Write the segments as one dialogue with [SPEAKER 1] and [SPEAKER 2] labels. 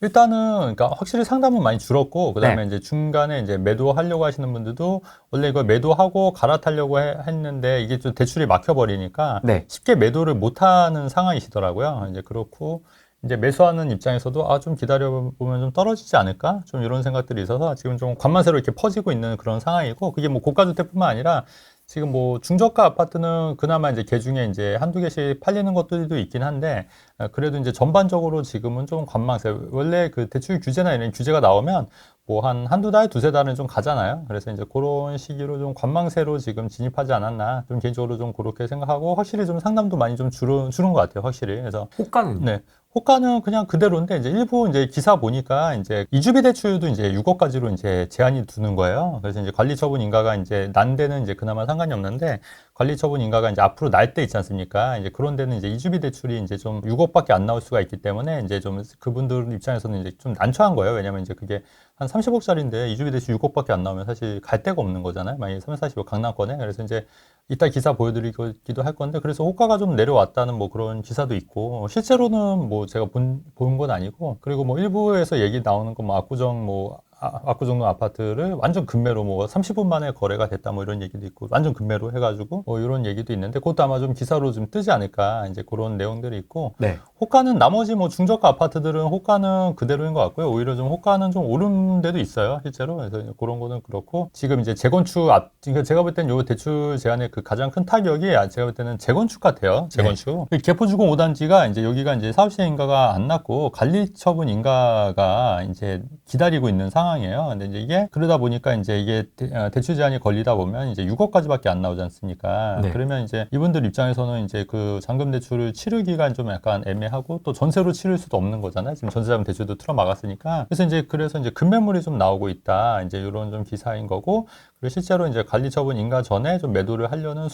[SPEAKER 1] 일단은 그러니까 확실히 상담은 많이 줄었고 그다음에
[SPEAKER 2] 네.
[SPEAKER 1] 이제 중간에 이제 매도하려고 하시는 분들도 원래 이거 매도하고 갈아타려고 했는데 이게 좀 대출이 막혀버리니까
[SPEAKER 2] 네.
[SPEAKER 1] 쉽게 매도를 못하는 상황이시더라고요. 이제 그렇고 이제 매수하는 입장에서도 좀 기다려 보면 좀 떨어지지 않을까? 좀 이런 생각들이 있어서 지금 좀 관만세로 이렇게 퍼지고 있는 그런 상황이고 그게 뭐 고가주택뿐만 아니라 지금 뭐 중저가 아파트는 그나마 이제 개중에 이제 한두 개씩 팔리는 것들도 있긴 한데 그래도 이제 전반적으로 지금은 좀 관망세. 원래 그 대출 규제나 이런 규제가 나오면 뭐 한두 달, 두세 달은 좀 가잖아요. 그래서 이제 그런 시기로 좀 관망세로 지금 진입하지 않았나. 좀 개인적으로 좀 그렇게 생각하고 확실히 좀 상담도 많이 좀 줄은 것 같아요. 확실히. 그래서
[SPEAKER 2] 호가는요?
[SPEAKER 1] 네. 호가는 그냥 그대로인데 이제 일부 이제 기사 보니까 이제 이주비 대출도 이제 6억까지로 이제 제한이 두는 거예요. 그래서 이제 관리처분 인가가 이제 난 데는 이제 그나마 상관이 없는데 관리처분 인가가 이제 앞으로 날 때 있지 않습니까? 이제 그런 데는 이제 이주비 대출이 이제 좀 6억밖에 안 나올 수가 있기 때문에 이제 좀 그분들 입장에서는 이제 좀 난처한 거예요. 왜냐면 이제 그게 한 30억짜리인데 이주비 대출 6억밖에 안 나오면 사실 갈 데가 없는 거잖아요. 만약에 3, 40억 강남권에. 그래서 이제 이따 기사 보여드리기도 할 건데 그래서 호가가 좀 내려왔다는 뭐 그런 기사도 있고 실제로는 뭐 제가 본 건 아니고 그리고 뭐 일부에서 얘기 나오는 건 뭐 압구정 뭐 압구정로 아파트를 완전 급매로 뭐 30분 만에 거래가 됐다 뭐 이런 얘기도 있고 완전 급매로 해가지고 뭐 이런 얘기도 있는데 그것도 아마 좀 기사로 좀 뜨지 않을까 이제 그런 내용들이 있고
[SPEAKER 2] 네.
[SPEAKER 1] 호가는 나머지 뭐 중저가 아파트들은 호가는 그대로인 것 같고요. 오히려 좀 호가는 좀 오른 데도 있어요. 실제로. 그래서 그런 거는 그렇고 지금 이제 재건축 그러니까 제가 볼 땐 요 대출 제한의 그 가장 큰 타격이 제가 볼 때는 재건축 같아요.
[SPEAKER 2] 네.
[SPEAKER 1] 재건축. 개포주공 5단지가 이제 여기가 이제 사업시행 인가가 안 났고 관리처분 인가가 이제 기다리고 있는 상황이에요. 근데 이제 이게 그러다 보니까 이제 이게 대출 제한이 걸리다 보면 이제 6억까지밖에 안 나오지 않습니까?
[SPEAKER 2] 네.
[SPEAKER 1] 그러면 이제 이분들 입장에서는 이제 그 잔금 대출을 치르기가 좀 약간 애매하고 또 전세로 치를 수도 없는 거잖아요. 지금 전세자금 대출도 틀어 막았으니까. 그래서 이제 급매물이 좀 나오고 있다. 이제 이런 좀 기사인 거고. 그리고 실제로 이제 관리처분 인가 전에 좀 매도를 하려는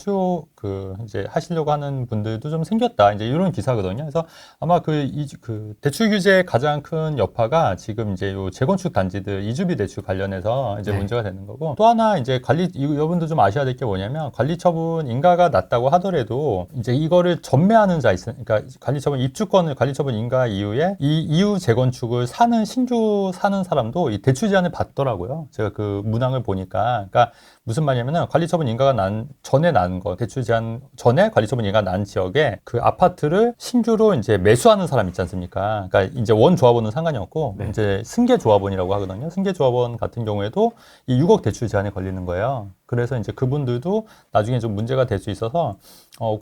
[SPEAKER 1] 이제 하시려고 하는 분들도 좀 생겼다. 이제 이런 기사거든요. 그래서 아마 그 대출 규제의 가장 큰 여파가 지금 이제 요 재건축 단지들 이주비 대출 관련해서 이제
[SPEAKER 2] 네.
[SPEAKER 1] 문제가 되는 거고 또 하나 이제 여러분도 좀 아셔야 될 게 뭐냐면 관리처분 인가가 났다고 하더라도 이제 이거를 전매하는 자 그러니까 관리처분 입주권을 관리처분 인가 이후에 이 이후 재건축을 신규 사는 사람도 이 대출 제한을 받더라고요. 제가 그 문항을 보니까 그러니까 무슨 말이냐면은 관리처분 인가가 전에 난 거, 대출 제한 전에 관리처분 인가가 난 지역에 그 아파트를 신규로 이제 매수하는 사람 있지 않습니까? 그러니까 이제 원 조합원은 상관이 없고
[SPEAKER 2] 네.
[SPEAKER 1] 이제 승계 조합원이라고 하거든요. 승계 조합원 같은 경우에도 이 6억 대출 제한에 걸리는 거예요. 그래서 이제 그분들도 나중에 좀 문제가 될 수 있어서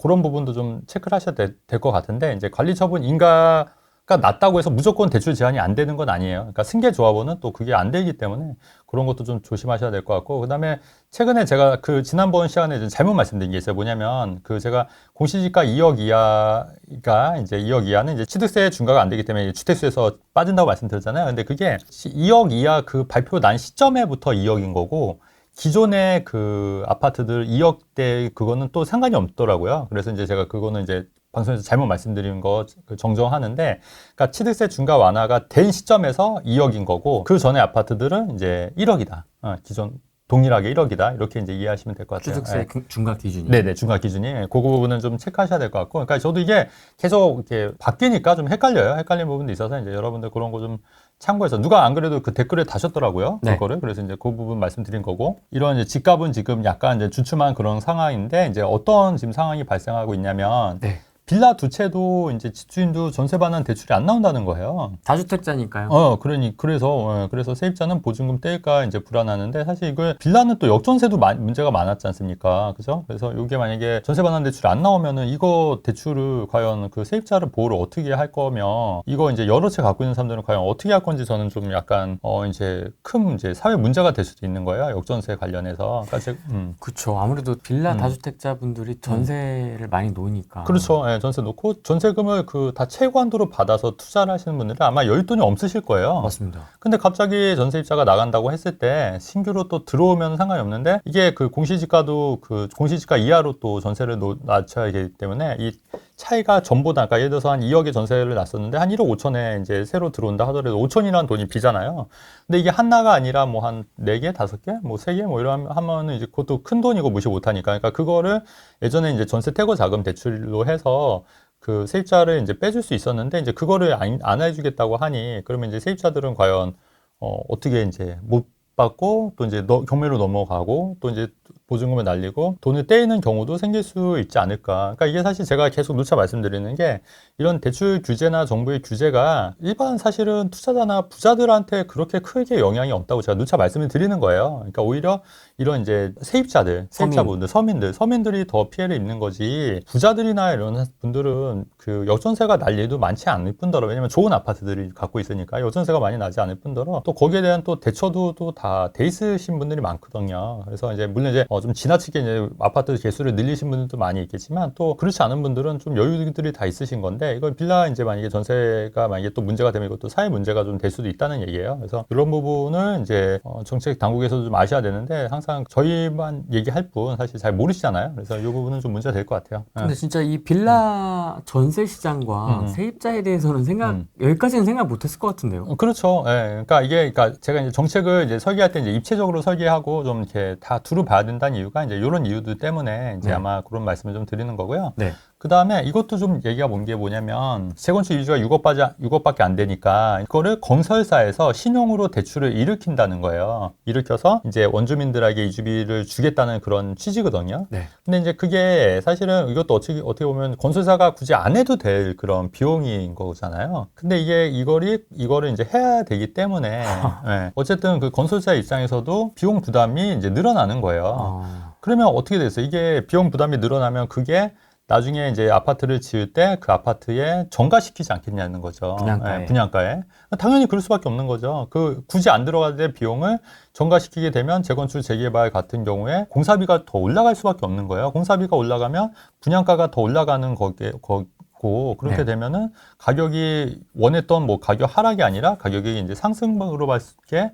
[SPEAKER 1] 그런 부분도 좀 체크를 하셔야 될 것 같은데 이제 관리처분 인가가 낮다고 해서 무조건 대출 제한이 안 되는 건 아니에요. 그러니까 승계 조합원은 또 그게 안 되기 때문에 그런 것도 좀 조심하셔야 될 것 같고 그다음에 최근에 제가 그 지난번 시간에 좀 잘못 말씀드린 게 있어요. 뭐냐면 그 제가 공시지가 2억 이하가 이제 2억 이하는 이제 취득세 중과가 안 되기 때문에 주택수에서 빠진다고 말씀드렸잖아요. 근데 그게 2억 이하 그 발표 난 시점에부터 2억인 거고 기존의 그 아파트들 2억대 그거는 또 상관이 없더라고요. 그래서 이제 제가 그거는 이제 방송에서 잘못 말씀드린 거 정정하는데, 그러니까 취득세 중과 완화가 된 시점에서 2억인 거고, 그 전에 아파트들은 이제 1억이다. 기존 동일하게 1억이다. 이렇게 이제 이해하시면 될 것 같아요.
[SPEAKER 2] 취득세 중과 기준이.
[SPEAKER 1] 네네, 중과 기준이. 그 부분은 좀 체크하셔야 될 것 같고. 그러니까 저도 이게 계속 이렇게 바뀌니까 좀 헷갈려요. 헷갈리는 부분도 있어서 이제 여러분들 그런 거 좀 참고해서. 누가 안 그래도 그 댓글에 다셨더라고요.
[SPEAKER 2] 네.
[SPEAKER 1] 그거를. 그래서 이제 그 부분 말씀드린 거고. 이런 이제 집값은 지금 약간 이제 주춤한 그런 상황인데, 이제 어떤 지금 상황이 발생하고 있냐면,
[SPEAKER 2] 네.
[SPEAKER 1] 빌라 두 채도 이제 집주인도 전세 반환 대출이 안 나온다는 거예요.
[SPEAKER 2] 다주택자니까요.
[SPEAKER 1] 그래서 세입자는 보증금 떼일까 이제 불안하는데 사실 이걸 빌라는 또 역전세도 문제가 많았지 않습니까? 그죠? 그래서 이게 만약에 전세 반환 대출이 안 나오면은 이거 대출을 과연 그 세입자를 보호를 어떻게 할 거며 이거 이제 여러 채 갖고 있는 사람들은 과연 어떻게 할 건지 저는 좀 약간 이제 큰 이제 사회 문제가 될 수도 있는 거예요. 역전세 관련해서. 그러니까
[SPEAKER 2] 그렇죠. 아무래도 빌라 다주택자분들이 전세를 많이 놓으니까.
[SPEAKER 1] 그렇죠. 예, 전세 놓고 전세금을 그 다 채권도로 받아서 투자를 하시는 분들은 아마 여윳돈이 없으실 거예요.
[SPEAKER 2] 맞습니다.
[SPEAKER 1] 근데 갑자기 전세입자가 나간다고 했을 때 신규로 또 들어오면 상관이 없는데 이게 그 공시지가도 그 공시지가 이하로 또 전세를 낮춰야 되기 때문에 이 차이가 전보다 그러니까 예를 들어서 한 2억의 전세를 놨었는데 한 1억 5천에 이제 새로 들어온다 하더라도 5천이라는 돈이 비잖아요. 근데 이게 하나가 아니라 뭐 한 4개, 5개, 뭐 3개 뭐 이런 하면은 이제 그것도 큰 돈이고 무시 못 하니까. 그러니까 그거를 예전에 이제 전세 태거 자금 대출로 해서 그 세입자를 이제 빼줄 수 있었는데 이제 그거를 안 해주겠다고 하니 그러면 이제 세입자들은 과연 어떻게 이제 못 받고 또 이제 경매로 넘어가고 또 이제 보증금을 날리고 돈을 떼이는 경우도 생길 수 있지 않을까. 그러니까 이게 사실 제가 계속 누차 말씀드리는 게 이런 대출 규제나 정부의 규제가 일반 사실은 투자자나 부자들한테 그렇게 크게 영향이 없다고 제가 누차 말씀을 드리는 거예요. 그러니까 오히려 이런 이제 세입자분들, 서민들이 더 피해를 입는 거지 부자들이나 이런 분들은 그 역전세가 날 일도 많지 않을 뿐더러 왜냐면 좋은 아파트들이 갖고 있으니까 역전세가 많이 나지 않을 뿐더러 또 거기에 대한 또 대처도 또 다 돼 있으신 분들이 많거든요. 그래서 이제 물론 이제 좀 지나치게 이제 아파트 개수를 늘리신 분들도 많이 있겠지만 또 그렇지 않은 분들은 좀 여유들이 다 있으신 건데 이걸 빌라 이제 만약에 전세가 만약에 또 문제가 되면 이것도 사회 문제가 좀 될 수도 있다는 얘기예요. 그래서 이런 부분은 이제 정책 당국에서도 좀 아셔야 되는데 항상 저희만 얘기할 뿐 사실 잘 모르시잖아요. 그래서 이 부분은 좀 문제가 될 것 같아요.
[SPEAKER 2] 근데 진짜 이 빌라 전세 시장과 세입자에 대해서는 여기까지는 생각 못했을 것 같은데요.
[SPEAKER 1] 그렇죠. 예. 그러니까 그러니까 제가 이제 정책을 이제 설계할 때 이제 입체적으로 설계하고 좀 이렇게 다 두루 봐야 된다는 이유가 이제 이런 이유들 때문에 이제 아마 그런 말씀을 좀 드리는 거고요.
[SPEAKER 2] 네.
[SPEAKER 1] 그 다음에 이것도 좀 얘기가 온 게 뭐냐면 재건축 유지가 6억밖에 안 되니까 이거를 건설사에서 신용으로 대출을 일으킨다는 거예요. 일으켜서 이제 원주민들에게 이주비를 주겠다는 그런 취지거든요.
[SPEAKER 2] 네.
[SPEAKER 1] 근데 이제 그게 사실은 이것도 어떻게 보면 건설사가 굳이 안 해도 될 그런 비용인 거잖아요. 근데 이거를 이제 해야 되기 때문에 네. 어쨌든 그 건설사 입장에서도 비용 부담이 이제 늘어나는 거예요. 그러면 어떻게 됐어요? 이게 비용 부담이 늘어나면 그게 나중에 이제 아파트를 지을 때 그 아파트에 정가시키지 않겠냐는 거죠.
[SPEAKER 2] 분양가에.
[SPEAKER 1] 네, 분양가에. 당연히 그럴 수밖에 없는 거죠. 굳이 안 들어가야 될 비용을 정가시키게 되면 재건축, 재개발 같은 경우에 공사비가 더 올라갈 수밖에 없는 거예요. 공사비가 올라가면 분양가가 더 올라가는 거고, 그렇게
[SPEAKER 2] 네.
[SPEAKER 1] 되면은 가격이 원했던 뭐 가격 하락이 아니라 가격이 이제 상승으로 밖에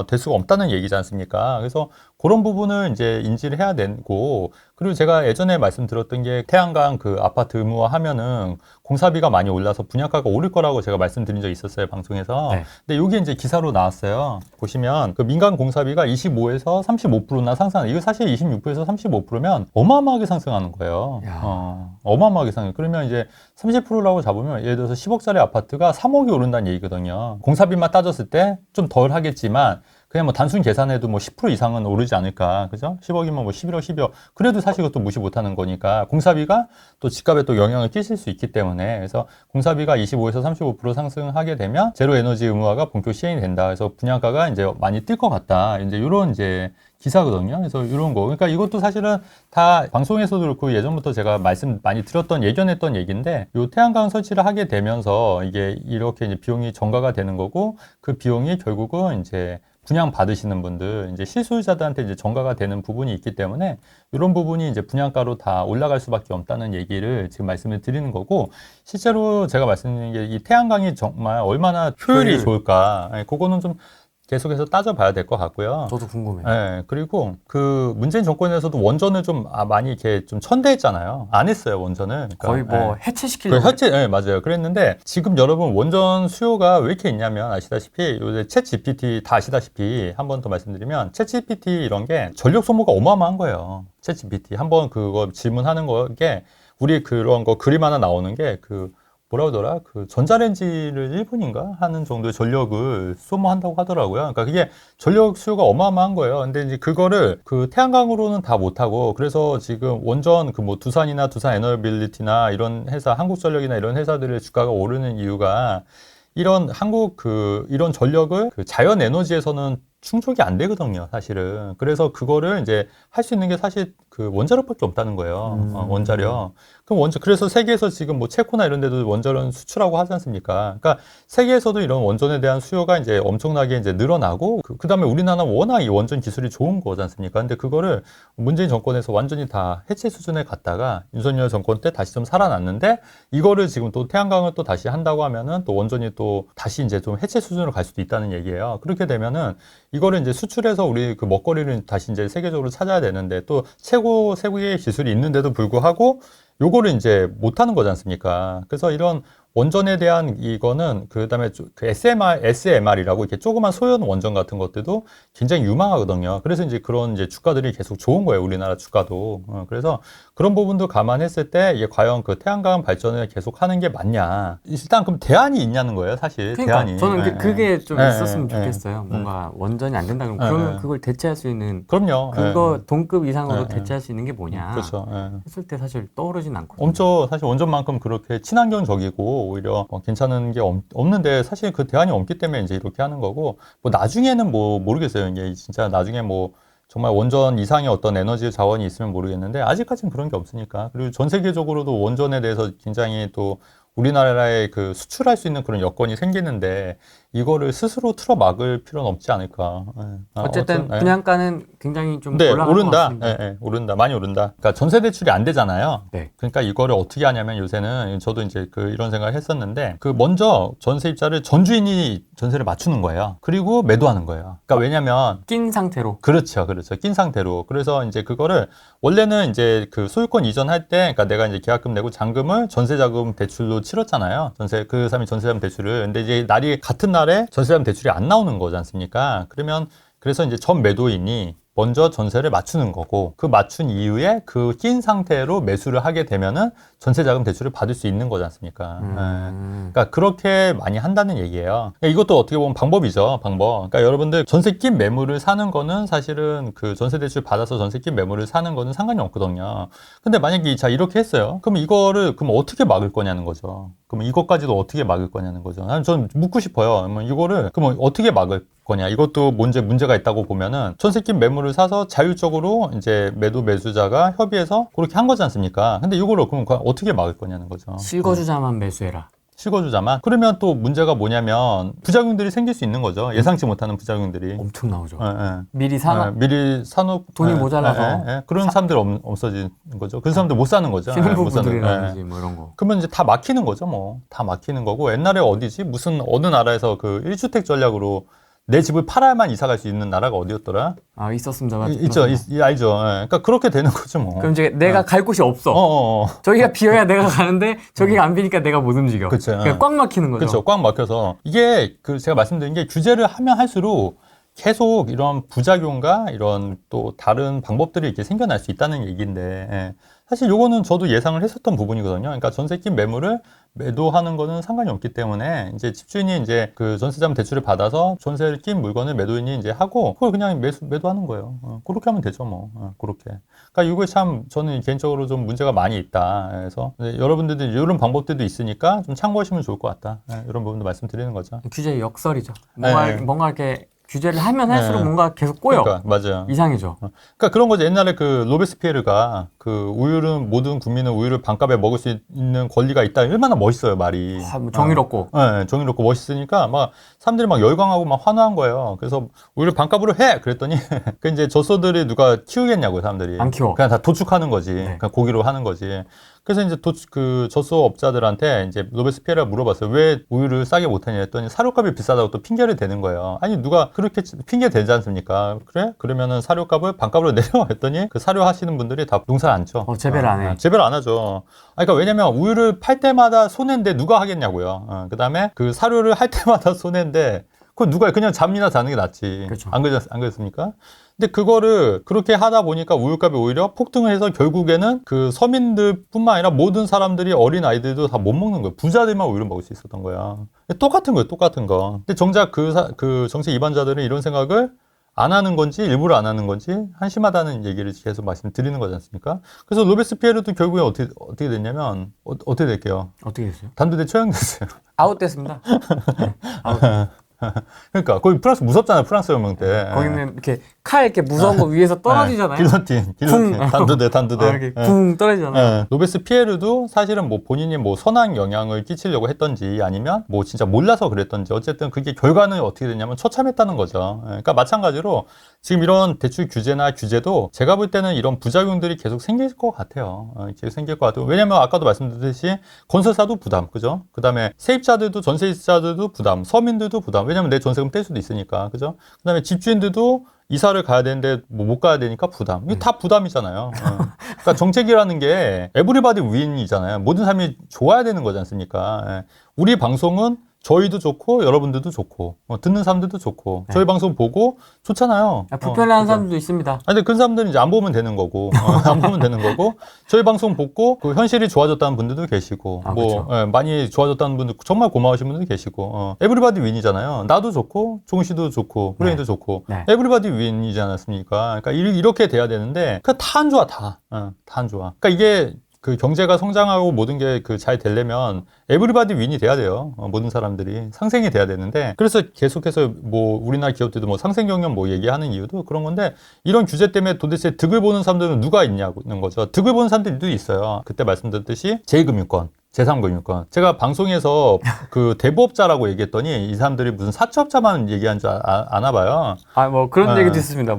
[SPEAKER 1] 될 수가 없다는 얘기지 않습니까? 그래서 그런 부분을 이제 인지를 해야 되고, 그리고 제가 예전에 말씀드렸던 게 태양광 그 아파트 의무화 하면은 공사비가 많이 올라서 분양가가 오를 거라고 제가 말씀드린 적이 있었어요, 방송에서.
[SPEAKER 2] 네.
[SPEAKER 1] 근데 이게 이제 기사로 나왔어요. 보시면 그 민간 공사비가 25에서 35%나 상승하는, 이거 사실 26%에서 35%면 어마어마하게 상승하는 거예요. 어마어마하게 상승. 그러면 이제 30%라고 잡으면 예를 들어서 10억짜리 아파트가 3억이 오른다는 얘기거든요. 공사비만 따졌을 때 좀 덜 하겠지만 그냥 뭐 단순 계산해도 뭐 10% 이상은 오르지 않을까. 그죠? 10억이면 뭐 11억, 12억. 그래도 사실 그것도 무시 못 하는 거니까 공사비가 또 집값에 또 영향을 끼칠 수 있기 때문에 그래서 공사비가 25에서 35% 상승하게 되면 제로 에너지 의무화가 본격 시행이 된다. 그래서 분양가가 이제 많이 뛸 것 같다. 이제 이런 이제 기사거든요. 그래서 이런 거. 그러니까 이것도 사실은 다 방송에서도 그렇고 예전부터 제가 말씀 많이 드렸던 예견했던 얘기인데 요 태양광 설치를 하게 되면서 이게 이렇게 이제 비용이 전가가 되는 거고 그 비용이 결국은 이제 분양 받으시는 분들, 이제 실소유자들한테 이제 전가가 되는 부분이 있기 때문에 이런 부분이 이제 분양가로 다 올라갈 수밖에 없다는 얘기를 지금 말씀을 드리는 거고 실제로 제가 말씀드리는 게 이 태양광이 정말 얼마나 효율이 좋을까, 그거는 좀 계속해서 따져봐야 될 것 같고요.
[SPEAKER 2] 저도 궁금해요.
[SPEAKER 1] 네, 그리고 그 문재인 정권에서도 원전을 좀 많이 이렇게 좀 천대했잖아요. 안 했어요, 원전을. 그러니까,
[SPEAKER 2] 거의 뭐 해체시키려고.
[SPEAKER 1] 네, 맞아요. 그랬는데 지금 여러분 원전 수요가 왜 이렇게 있냐면 아시다시피 요새 챗 GPT 다 아시다시피 한 번 더 말씀드리면 챗 GPT 이런 게 전력 소모가 어마어마한 거예요. 챗 GPT 한번 그거 질문하는 거게 우리 그런 거 그림 하나 나오는 게 뭐라 그러더라? 그 전자레인지를 1분인가 하는 정도의 전력을 소모한다고 하더라고요. 그러니까 그게 전력 수요가 어마어마한 거예요. 근데 이제 그거를 그 태양광으로는 다 못하고 그래서 지금 원전 그 뭐 두산이나 두산 에너빌리티나 이런 회사, 한국전력이나 이런 회사들의 주가가 오르는 이유가 이런 이런 전력을 그 자연 에너지에서는 충족이 안 되거든요, 사실은. 그래서 그거를 이제 할 수 있는 게 사실 그 원자력밖에 없다는 거예요. 원자력. 그럼 그래서 세계에서 지금 뭐 체코나 이런 데도 원자력 수출하고 하지 않습니까? 그러니까 세계에서도 이런 원전에 대한 수요가 이제 엄청나게 이제 늘어나고 그 다음에 우리나라는 워낙 이 원전 기술이 좋은 거지 않습니까? 근데 그거를 문재인 정권에서 완전히 다 해체 수준에 갔다가 윤석열 정권 때 다시 좀 살아났는데 이거를 지금 또 태양광을 또 다시 한다고 하면은 또 원전이 또 다시 이제 좀 해체 수준으로 갈 수도 있다는 얘기예요. 그렇게 되면은 이거를 이제 수출해서 우리 그 먹거리를 다시 이제 세계적으로 찾아야 되는데 또 세계의 기술이 있는데도 불구하고 요거를 이제 못하는 거지 않습니까? 그래서 이런 원전에 대한 이거는 그다음에 그 SMR이라고 이렇게 조그만 소형 원전 같은 것들도 굉장히 유망하거든요. 그래서 이제 그런 이제 주가들이 계속 좋은 거예요. 우리나라 주가도. 그래서 그런 부분도 감안했을 때 이게 과연 그 태양광 발전을 계속 하는 게 맞냐. 일단 그럼 대안이 있냐는 거예요, 사실.
[SPEAKER 2] 그러니까
[SPEAKER 1] 대안이.
[SPEAKER 2] 저는 그게 좀
[SPEAKER 1] 예,
[SPEAKER 2] 있었으면
[SPEAKER 1] 예,
[SPEAKER 2] 좋겠어요. 뭔가 원전이 안 된다 그러면 그걸 대체할 수 있는
[SPEAKER 1] 그럼요.
[SPEAKER 2] 그거 동급 이상으로
[SPEAKER 1] 예,
[SPEAKER 2] 대체할 수 있는 게 뭐냐
[SPEAKER 1] 그렇죠.
[SPEAKER 2] 했을 때 사실 떠오르진 않거든요.
[SPEAKER 1] 엄청 사실 원전만큼 그렇게 친환경적이고 오히려 괜찮은 게 없는데 사실 그 대안이 없기 때문에 이제 이렇게 하는 거고 뭐 나중에는 뭐 모르겠어요. 이게 진짜 나중에 뭐 정말 원전 이상의 어떤 에너지 자원이 있으면 모르겠는데 아직까지는 그런 게 없으니까. 그리고 전 세계적으로도 원전에 대해서 굉장히 또 우리나라에 그 수출할 수 있는 그런 여건이 생기는데 이거를 스스로 틀어 막을 필요는 없지 않을까.
[SPEAKER 2] 어쨌든
[SPEAKER 1] 예.
[SPEAKER 2] 분양가는 굉장히 좀
[SPEAKER 1] 네,
[SPEAKER 2] 올라갈 것
[SPEAKER 1] 오른다.
[SPEAKER 2] 같습니다.
[SPEAKER 1] 예, 예, 오른다. 많이 오른다. 그러니까 전세 대출이 안 되잖아요.
[SPEAKER 2] 네.
[SPEAKER 1] 그러니까 이거를 어떻게 하냐면 요새는 저도 이제 이런 생각을 했었는데 먼저 전세입자를 전주인이 전세를 맞추는 거예요. 그리고 매도하는 거예요. 그러니까 왜냐면
[SPEAKER 2] 낀 상태로.
[SPEAKER 1] 그렇죠. 낀 상태로. 그래서 이제 그거를 원래는 이제 그 소유권 이전할 때, 그러니까 내가 이제 계약금 내고 잔금을 전세자금 대출로 치렀잖아요. 그 사람이 전세자금 대출을. 근데 이제 날이 같은 날에 전세자금 대출이 안 나오는 거지 않습니까? 그래서 이제 전 매도인이 먼저 전세를 맞추는 거고 그 맞춘 이후에 그 낀 상태로 매수를 하게 되면은 전세자금 대출을 받을 수 있는 거지 않습니까? 그러니까 그렇게 많이 한다는 얘기예요. 그러니까 이것도 어떻게 보면 방법이죠, 방법. 그러니까 여러분들 전세 낀 매물을 사는 거는 사실은 그 전세 대출 받아서 전세 낀 매물을 사는 거는 상관이 없거든요. 근데 만약에 자 이렇게 했어요. 그럼 이거를 어떻게 막을 거냐는 거죠. 그럼 이것까지도 어떻게 막을 거냐는 거죠. 전 묻고 싶어요. 이거를 그럼 어떻게 막을 거냐. 이것도 문제가 있다고 보면은 전세 낀 매물을 사서 자율적으로 이제 매수자가 협의해서 그렇게 한 거지 않습니까? 근데 이거를 그럼 어떻게 막을 거냐는 거죠.
[SPEAKER 2] 실거주자만 매수해라.
[SPEAKER 1] 실거주자만. 그러면 또 문제가 뭐냐면 부작용들이 생길 수 있는 거죠. 예상치 못하는 부작용들이.
[SPEAKER 2] 엄청 나오죠.
[SPEAKER 1] 예.
[SPEAKER 2] 미리
[SPEAKER 1] 사놓고
[SPEAKER 2] 돈이 모자라서
[SPEAKER 1] 그런 사람들 없어지는 거죠. 그 사람들 못 사는 거죠.
[SPEAKER 2] 신혼부부들이라든지 뭐 이런 거.
[SPEAKER 1] 그러면 이제 다 막히는 거죠. 다 막히는 거고 옛날에 어디지? 어느 나라에서 그 1주택 전략으로 내 집을 팔아야만 이사 갈 수 있는 나라가 어디였더라?
[SPEAKER 2] 있었습니다.
[SPEAKER 1] 있죠. 알죠. 예. 그러니까 그렇게 되는 거죠, 뭐.
[SPEAKER 2] 그럼 이제 내가 갈 곳이 없어. 저기가 비어야 내가 가는데 저기가 안 비니까 내가 못 움직여.
[SPEAKER 1] 그쵸.
[SPEAKER 2] 그러니까 꽉 막히는 거죠.
[SPEAKER 1] 그렇죠. 꽉 막혀서 이게 제가 말씀드린 게 규제를 하면 할수록 계속 이런 부작용과 이런 또 다른 방법들이 이렇게 생겨날 수 있다는 얘기인데 예. 사실 요거는 저도 예상을 했었던 부분이거든요. 그러니까 전세 낀 매물을 매도하는 거는 상관이 없기 때문에 이제 집주인이 이제 그 전세자금 대출을 받아서 전세를 낀 물건을 매도인이 이제 하고 그걸 그냥 매도하는 거예요. 그렇게 하면 되죠, 뭐. 그렇게. 그러니까 이거 참 저는 개인적으로 좀 문제가 많이 있다. 그래서 여러분들도 이런 방법들도 있으니까 좀 참고하시면 좋을 것 같다. 이런 부분도 말씀드리는 거죠.
[SPEAKER 2] 규제의 역설이죠. 뭔가 이렇게 규제를 하면 할수록 뭔가 계속 꼬여.
[SPEAKER 1] 그러니까, 맞아요.
[SPEAKER 2] 이상해져.
[SPEAKER 1] 그러니까 그런 거죠. 옛날에 로베스피에르가 모든 국민은 우유를 반값에 먹을 수 있는 권리가 있다. 얼마나 멋있어요, 말이.
[SPEAKER 2] 정의롭고.
[SPEAKER 1] 네, 정의롭고 멋있으니까 막 사람들이 막 열광하고 막 환호한 거예요. 그래서 우유를 반값으로 해! 그랬더니 그 이제 젖소들이 누가 키우겠냐고요, 사람들이.
[SPEAKER 2] 안 키워.
[SPEAKER 1] 그냥 다 도축하는 거지.
[SPEAKER 2] 네.
[SPEAKER 1] 그냥 고기로 하는 거지. 그래서 이제 그 젖소 업자들한테 이제 로베스피에르가 물어봤어요. 왜 우유를 싸게 못하냐 했더니 사료값이 비싸다고 또 핑계를 대는 거예요. 아니 누가 그렇게 핑계 대지 않습니까? 그래? 그러면은 사료값을 반값으로 내려 했더니 그 사료 하시는 분들이 다 농사를 안 쳐.
[SPEAKER 2] 재배를 안 해.
[SPEAKER 1] 재배를 안 하죠. 그러니까 왜냐면 우유를 팔 때마다 손해인데 누가 하겠냐고요. 그다음에 그 사료를 할 때마다 손해인데 그건 누가 그냥 잠이나 자는 게 낫지.
[SPEAKER 2] 그렇죠.
[SPEAKER 1] 안 그랬습니까? 근데 그거를 그렇게 하다 보니까 우유값이 오히려 폭등을 해서 결국에는 그 서민들뿐만 아니라 모든 사람들이 어린 아이들도 다 못 먹는 거예요. 부자들만 우유를 먹을 수 있었던 거야. 똑같은 거예요, 똑같은 거. 근데 정작 그 정책 위반자들은 이런 생각을 안 하는 건지 일부러 안 하는 건지 한심하다는 얘기를 계속 말씀드리는 거지 않습니까? 그래서 로베스피에르도 결국에 어떻게 됐냐면 어떻게 될게요?
[SPEAKER 2] 어떻게 됐어요?
[SPEAKER 1] 단두대 처형됐어요.
[SPEAKER 2] 아웃됐습니다. 네, 아웃.
[SPEAKER 1] 그러니까 거기 프랑스 무섭잖아요. 프랑스 혁명 때.
[SPEAKER 2] 거기는 이렇게 칼 이렇게 무서운 거 위에서 떨어지잖아요.
[SPEAKER 1] 길로틴, 단두대.
[SPEAKER 2] 이렇게 붕 떨어지잖아요.
[SPEAKER 1] 로베스피에르도 사실은 본인이 선한 영향을 끼치려고 했던지 아니면 진짜 몰라서 그랬던지 어쨌든 그게 결과는 어떻게 됐냐면 처참했다는 거죠. 그러니까 마찬가지로 지금 이런 대출 규제나 규제도 제가 볼 때는 이런 부작용들이 계속 생길 것 같아요. 계속 생길 것 같아요. 왜냐면 아까도 말씀드렸듯이 건설사도 부담, 그죠? 그 다음에 세입자들도 전세입자들도 부담, 서민들도 부담. 왜냐면 내 전세금 뗄 수도 있으니까. 그죠? 그다음에 집주인들도 이사를 가야 되는데 뭐 못 가야 되니까 부담. 이게 다 부담이잖아요. 그러니까 정책이라는 게 에브리바디 윈이잖아요. 모든 사람이 좋아야 되는 거지 않습니까? 예. 우리 방송은 저희도 좋고 여러분들도 좋고 듣는 사람들도 좋고
[SPEAKER 2] 네.
[SPEAKER 1] 저희 방송 보고 좋잖아요.
[SPEAKER 2] 불편해하는
[SPEAKER 1] 그죠?
[SPEAKER 2] 사람들도 있습니다.
[SPEAKER 1] 아니, 근데 그런 사람들은 이제 안 보면 되는 거고, 안 보면 되는 거고, 저희 방송 보고, 그 현실이 좋아졌다는 분들도 계시고,
[SPEAKER 2] 그쵸.
[SPEAKER 1] 예, 많이 좋아졌다는 분들, 정말 고마우신 분들도 계시고, 에브리바디 윈이잖아요. 나도 좋고, 종훈 씨도 좋고, 후레인도 좋고,
[SPEAKER 2] 네.
[SPEAKER 1] 에브리바디 윈이지 않았습니까? 그러니까 이렇게 돼야 되는데, 그 다 안 좋아, 다. 다 안 좋아. 그러니까 이게, 그 경제가 성장하고 모든 게 그 잘 되려면 에브리바디 윈이 돼야 돼요. 모든 사람들이 상생이 돼야 되는데 그래서 계속해서 뭐 우리나라 기업들도 뭐 상생 경영 뭐 얘기하는 이유도 그런 건데 이런 규제 때문에 도대체 득을 보는 사람들은 누가 있냐는 거죠. 득을 보는 사람들도 있어요. 그때 말씀드렸듯이 제2금융권 제3금융권. 제가 방송에서 그 대부업자라고 얘기했더니 이 사람들이 무슨 사채업자만 얘기한 줄 아나 봐요.
[SPEAKER 2] 뭐 그런
[SPEAKER 1] 네.
[SPEAKER 2] 얘기도 있습니다.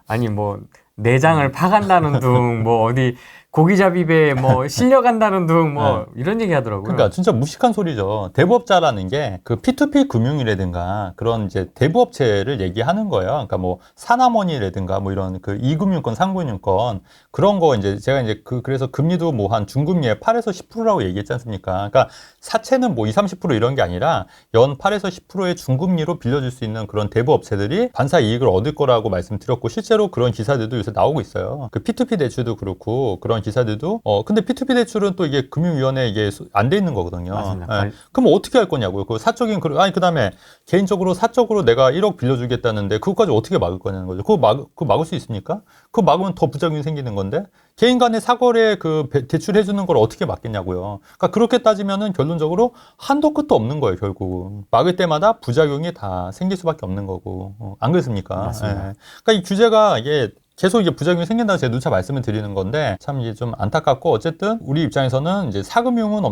[SPEAKER 2] 아니 뭐 내장을 파간다는 둥, 뭐 어디 고기잡이배 뭐 실려간다는 둥, 뭐 이런 얘기 하더라고요.
[SPEAKER 1] 그러니까 진짜 무식한 소리죠. 대부업자라는 게 그 P2P 금융이라든가 그런 이제 대부업체를 얘기하는 거예요. 그러니까 뭐 사나머니라든가 뭐 이런 그 2금융권, 3금융권 그런 거 이제 제가 이제 그래서 금리도 뭐 한 중금리에 8에서 10%라고 얘기했지 않습니까? 그러니까 사채는 뭐 20, 30% 이런 게 아니라 연 8에서 10%의 중금리로 빌려줄 수 있는 그런 대부업체들이 반사 이익을 얻을 거라고 말씀드렸고 실제로 그런 기사들도 요새 나오고 있어요. 그 P2P 대출도 그렇고 그런 기사들도 근데 P2P 대출은 또 이게 금융위원회에 이게 안 돼 있는 거거든요.
[SPEAKER 2] 맞습니다.
[SPEAKER 1] 예. 그럼 어떻게 할 거냐고요. 그 사적인 그다음에 개인적으로 사적으로 내가 1억 빌려주겠다는데 그것까지 어떻게 막을 거냐는 거죠. 그거 막을 수 있습니까? 그거 막으면 더 부작용이 생기는 건데 개인 간의 사거래 그 대출해 주는 걸 어떻게 막겠냐고요. 그러니까 그렇게 따지면은 결론적으로 한도 끝도 없는 거예요, 결국. 막을 때마다 부작용이 다 생길 수밖에 없는 거고. 안 그렇습니까?
[SPEAKER 2] 맞습니다.
[SPEAKER 1] 예. 그러니까 이 규제가 이게 계속 이게 부작용이 생긴다고 제가 누차 말씀을 드리는 건데 참 이게 좀 안타깝고 어쨌든 우리 입장에서는 이제 사금융은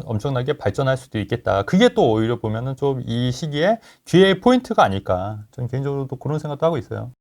[SPEAKER 1] 엄청나게 발전할 수도 있겠다. 그게 또 오히려 보면은 좀 이 시기에 기회의 포인트가 아닐까. 전 개인적으로 또 그런 생각도 하고 있어요.